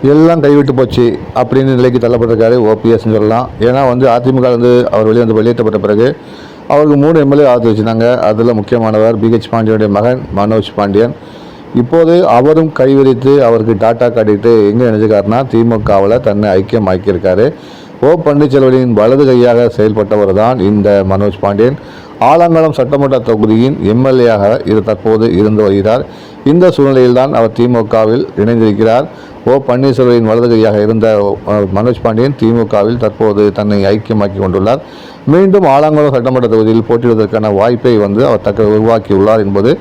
எல்லாம் கைவிட்டு போச்சு அப்படின்னு நிலைக்கு தள்ளப்பட்டிருக்காரு ஓபிஎஸ்ன்னு சொல்லலாம். ஏன்னா அதிமுக அவர் வெளியேற்றப்பட்ட பிறகு அவருக்கு 3 எம்எல்ஏ ஆதரவு வச்சுருந்தாங்க. அதில் முக்கியமானவர் பிஹெச் பாண்டியனுடைய மகன் மனோஜ் பாண்டியன். இப்போது அவரும் கைவிரித்து அவருக்கு டாட்டா காட்டிட்டு எங்கே நினைச்சுக்காருன்னா திமுகவில் தன்னை ஐக்கியமாக்கியிருக்காரு. பன்னீர்செல்வத்தின் வலது கையாக செயல்பட்டவர் தான் இந்த மனோஜ் பாண்டியன். ஆலங்குளம் சட்டமன்ற தொகுதியின் எம்எல்ஏயாக தற்போது இருந்து வருகிறார். இந்த சூழ்நிலையில்தான் அவர் திமுகவில் இணைந்திருக்கிறார். பன்னீர்செல்வத்தின் வலது கையாக இருந்த மனோஜ் பாண்டியன் திமுகவில் தற்போது தன்னை ஐக்கியமாக்கி கொண்டுள்ளார். மீண்டும் ஆலங்குளம் சட்டமன்ற தொகுதியில் போட்டியிடுவதற்கான வாய்ப்பை அவர் உருவாக்கியுள்ளார் என்பது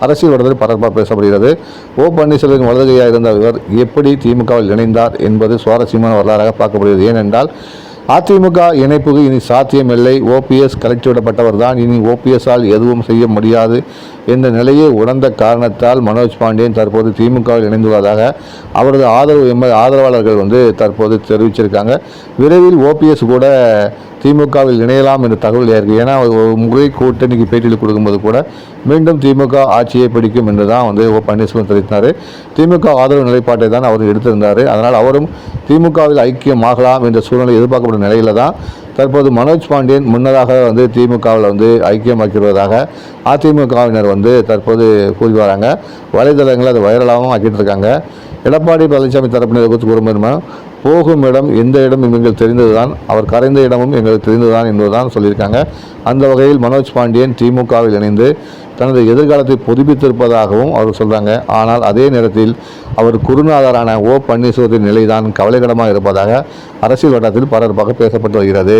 அரசியல் வட்டத்தில் பரபரப்பாக பேசப்படுகிறது. பன்னீர்செல்வத்தின் வலது கையாக இருந்த இவர் எப்படி திமுகவில் இணைந்தார் என்பது சுவாரஸ்யமான வரலாறாக பார்க்கப்படுகிறது. ஏனென்றால் அதிமுக இணைப்புக்கு இனி சாத்தியமில்லை, ஓபிஎஸ் கலெக்டிவிடப்பட்டவர் தான், இனி ஓபிஎஸ்ஸால் எதுவும் செய்ய முடியாது என்ற நிலையை உணர்ந்த காரணத்தால் மனோஜ் பாண்டியன் தற்போது திமுகவில் இணைந்துள்ளதாக அவரது ஆதரவாளர்கள் தற்போது தெரிவிச்சிருக்காங்க. விரைவில் ஓபிஎஸ் கூட திமுகவில் இணையலாம் என்ற தகவல் இருக்குது. ஏன்னா ஒரு முறை கூட்டணிக்கு பேட்டியில் கொடுக்கும்போது கூட மீண்டும் திமுக ஆட்சியை பிடிக்கும் என்று தான் பன்னீர்செல்வம் தெரிவித்தார். திமுக ஆதரவு நிலைப்பாட்டை தான் அவர் எடுத்திருந்தார். அதனால் அவரும் திமுகவில் ஐக்கியமாகலாம் என்ற சூழ்நிலை எதிர்பார்க்கப்படும் நிலையில் தான் தற்போது மனோஜ் பாண்டியன் முன்னதாக திமுகவில் ஐக்கியமாக்கிடுவதாக அதிமுகவினர் தற்போது கூறி வராங்க. வலைதளங்களில் அது வைரலாகவும் ஆக்கிட்டு இருக்காங்க. எடப்பாடி பழனிசாமி தரப்பினர் கூறும் போகும் இடம் எந்த இடம் எங்களுக்கு தெரிந்ததுதான், அவர் கரைந்த இடமும் எங்களுக்கு தெரிந்ததுதான் என்பதுதான் சொல்லியிருக்காங்க. அந்த வகையில் மனோஜ் பாண்டியன் திமுகவில் இணைந்து தனது எதிர்காலத்தை புதுப்பித்திருப்பதாகவும் அவர் சொல்கிறாங்க. ஆனால் அதே நேரத்தில் அவர் குருநாதரான பன்னீர்செல்வத்தின் நிலைதான் கவலைக்கிடமாக இருப்பதாக அரசியல் வட்டத்தில் பரபரப்பாக பேசப்பட்டு வருகிறது.